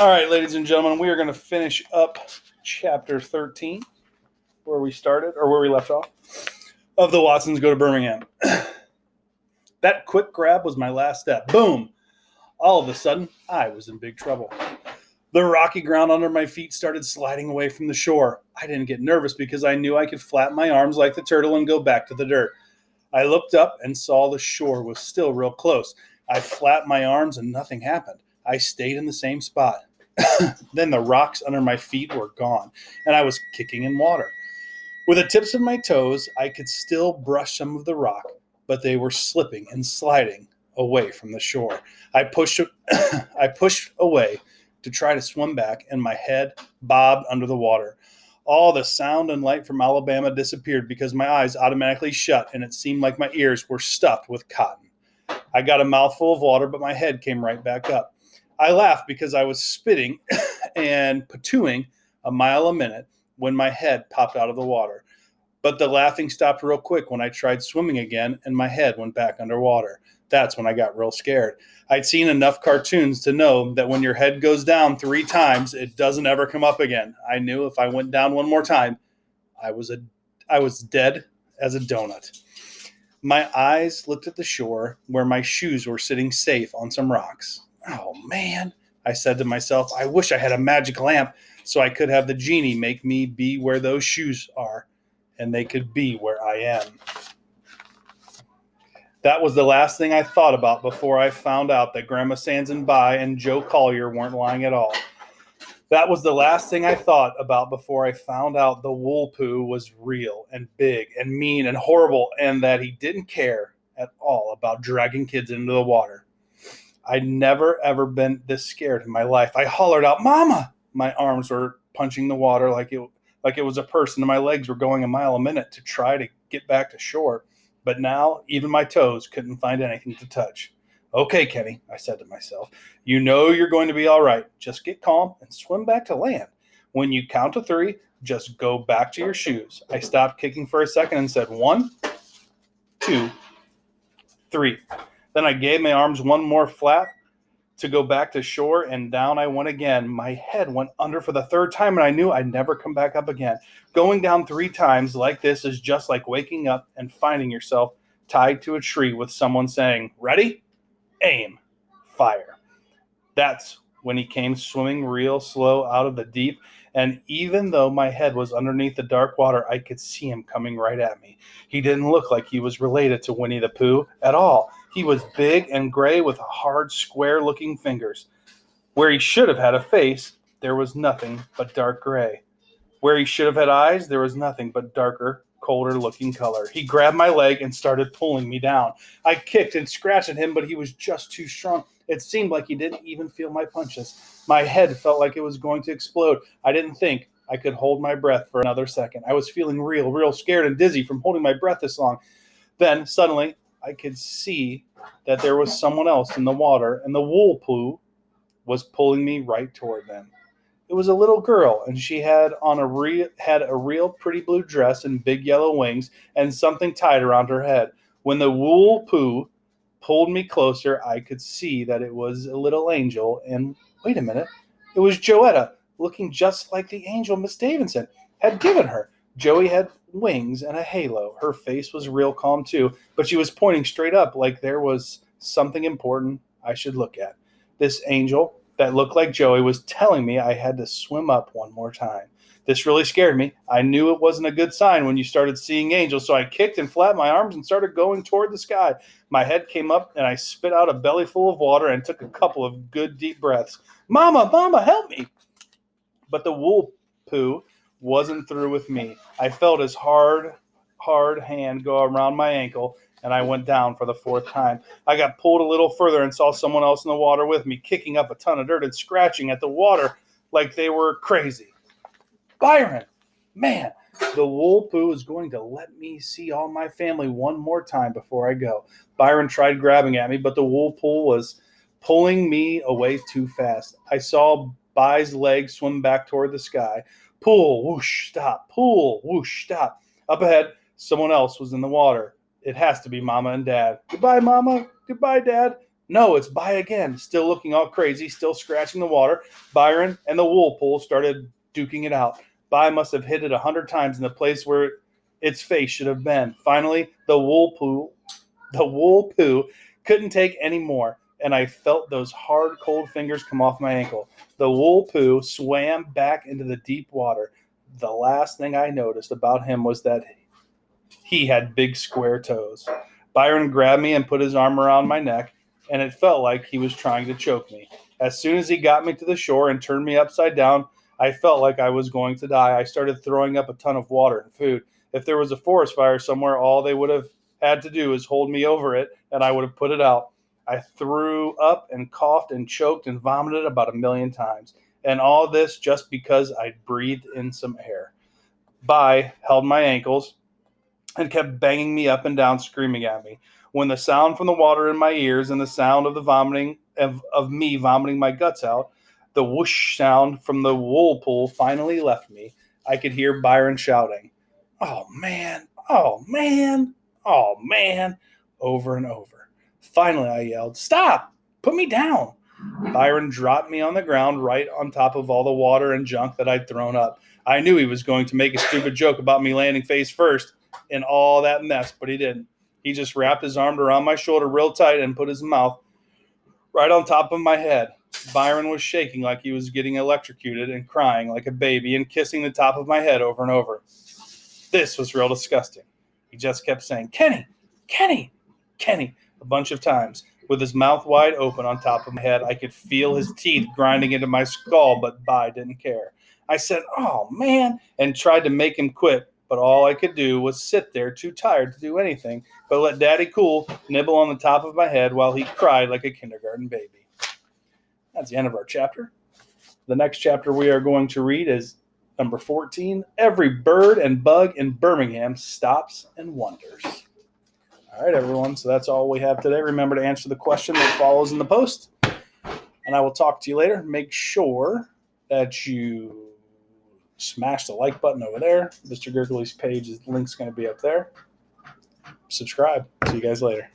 All right, ladies and gentlemen, we are going to finish up chapter 13, where we started, or where we left off, of the Watsons Go to Birmingham. That quick grab was my last step. Boom! All of a sudden, I was in big trouble. The rocky ground under my feet started sliding away from the shore. I didn't get nervous because I knew I could flap my arms like the turtle and go back to the dirt. I looked up and saw the shore was still real close. I flapped my arms and nothing happened. I stayed in the same spot. Then the rocks under my feet were gone, and I was kicking in water. With the tips of my toes, I could still brush some of the rock, but they were slipping and sliding away from the shore. I pushed away to try to swim back, and my head bobbed under the water. All the sound and light from Alabama disappeared because my eyes automatically shut, and it seemed like my ears were stuffed with cotton. I got a mouthful of water, but my head came right back up. I laughed because I was spitting and patooing a mile a minute when my head popped out of the water. But the laughing stopped real quick when I tried swimming again and my head went back underwater. That's when I got real scared. I'd seen enough cartoons to know that when your head goes down 3 times, it doesn't ever come up again. I knew if I went down one more time, I was dead as a donut. My eyes looked at the shore where my shoes were sitting safe on some rocks. Oh, man, I said to myself, I wish I had a magic lamp so I could have the genie make me be where those shoes are, and they could be where I am. That was the last thing I thought about before I found out that Grandma Sands-and-By and Joe Collier weren't lying at all. That was the last thing I thought about before I found out the wool poo was real and big and mean and horrible, and that he didn't care at all about dragging kids into the water. I'd never, ever been this scared in my life. I hollered out, "Mama!" My arms were punching the water like it was a person, and my legs were going a mile a minute to try to get back to shore. But now, even my toes couldn't find anything to touch. "Okay, Kenny," I said to myself. "You know you're going to be all right. Just get calm and swim back to land. When you count to 3, just go back to your shoes." I stopped kicking for a second and said, 1, 2, 3. Then I gave my arms one more flap to go back to shore, and down I went again. My head went under for the 3rd time, and I knew I'd never come back up again. Going down 3 times like this is just like waking up and finding yourself tied to a tree with someone saying, "Ready? Aim. Fire." That's when he came swimming real slow out of the deep, and even though my head was underneath the dark water, I could see him coming right at me. He didn't look like he was related to Winnie the Pooh at all. He was big and gray with hard, square-looking fingers. Where he should have had a face, there was nothing but dark gray. Where he should have had eyes, there was nothing but darker, colder-looking color. He grabbed my leg and started pulling me down. I kicked and scratched at him, but he was just too strong. It seemed like he didn't even feel my punches. My head felt like it was going to explode. I didn't think I could hold my breath for another second. I was feeling real scared and dizzy from holding my breath this long. Then, suddenly, I could see that there was someone else in the water, and the wool poo was pulling me right toward them. It was a little girl, and she had on a real pretty blue dress and big yellow wings and something tied around her head. When the wool poo pulled me closer, I could see that it was a little angel, and wait a minute, it was Joetta, looking just like the angel Miss Davidson had given her. Joey had wings and a halo. Her face was real calm too, but she was pointing straight up like there was something important I should look at. This angel that looked like Joey was telling me I had to swim up one more time. This really scared me. I knew it wasn't a good sign when you started seeing angels, so I kicked and flapped my arms and started going toward the sky. My head came up, and I spit out a belly full of water and took a couple of good deep breaths. "Mama, Mama, help me!" But the wool poo wasn't through with me. I felt his hard hand go around my ankle, and I went down for the 4th time. I got pulled a little further and saw someone else in the water with me, kicking up a ton of dirt and scratching at the water like they were crazy. "Byron, man, the wool poo is going to let me see all my family one more time before I go." Byron tried grabbing at me, but the wool poo was pulling me away too fast. I saw By's legs swim back toward the sky. Pull, whoosh, stop. Pull, whoosh, stop. Up ahead, someone else was in the water. It has to be Mama and Dad. "Goodbye, Mama. Goodbye, Dad." No, it's By again. Still looking all crazy, still scratching the water. Byron and the wool pool started duking it out. By must have hit it 100 times in the place where its face should have been. Finally, the wool poo couldn't take any more, and I felt those hard, cold fingers come off my ankle. The wool poo swam back into the deep water. The last thing I noticed about him was that he had big square toes. Byron grabbed me and put his arm around my neck, and it felt like he was trying to choke me. As soon as he got me to the shore and turned me upside down, I felt like I was going to die. I started throwing up a ton of water and food. If there was a forest fire somewhere, all they would have had to do is hold me over it, and I would have put it out. I threw up and coughed and choked and vomited about 1,000,000 times. And all this just because I breathed in some air. By held my ankles and kept banging me up and down, screaming at me. When the sound from the water in my ears and the sound of the vomiting of me vomiting my guts out, the whoosh sound from the wool pool finally left me, I could hear Byron shouting, "Oh man, oh man, oh man," over and over. Finally, I yelled, "Stop! Put me down!" Byron dropped me on the ground right on top of all the water and junk that I'd thrown up. I knew he was going to make a stupid joke about me landing face first in all that mess, but he didn't. He just wrapped his arm around my shoulder real tight and put his mouth right on top of my head. Byron was shaking like he was getting electrocuted and crying like a baby and kissing the top of my head over and over. This was real disgusting. He just kept saying, "Kenny, Kenny, Kenny," a bunch of times. With his mouth wide open on top of my head, I could feel his teeth grinding into my skull, but Bai didn't care. I said, "Oh, man," and tried to make him quit, but all I could do was sit there too tired to do anything but let Daddy Cool nibble on the top of my head while he cried like a kindergarten baby. That's the end of our chapter. The next chapter we are going to read is number 14. Every bird and bug in Birmingham stops and wonders. All right, everyone. So that's all we have today. Remember to answer the question that follows in the post. And I will talk to you later. Make sure that you smash the like button over there. Mr. Gurgley's page, link's going to be up there. Subscribe. See you guys later.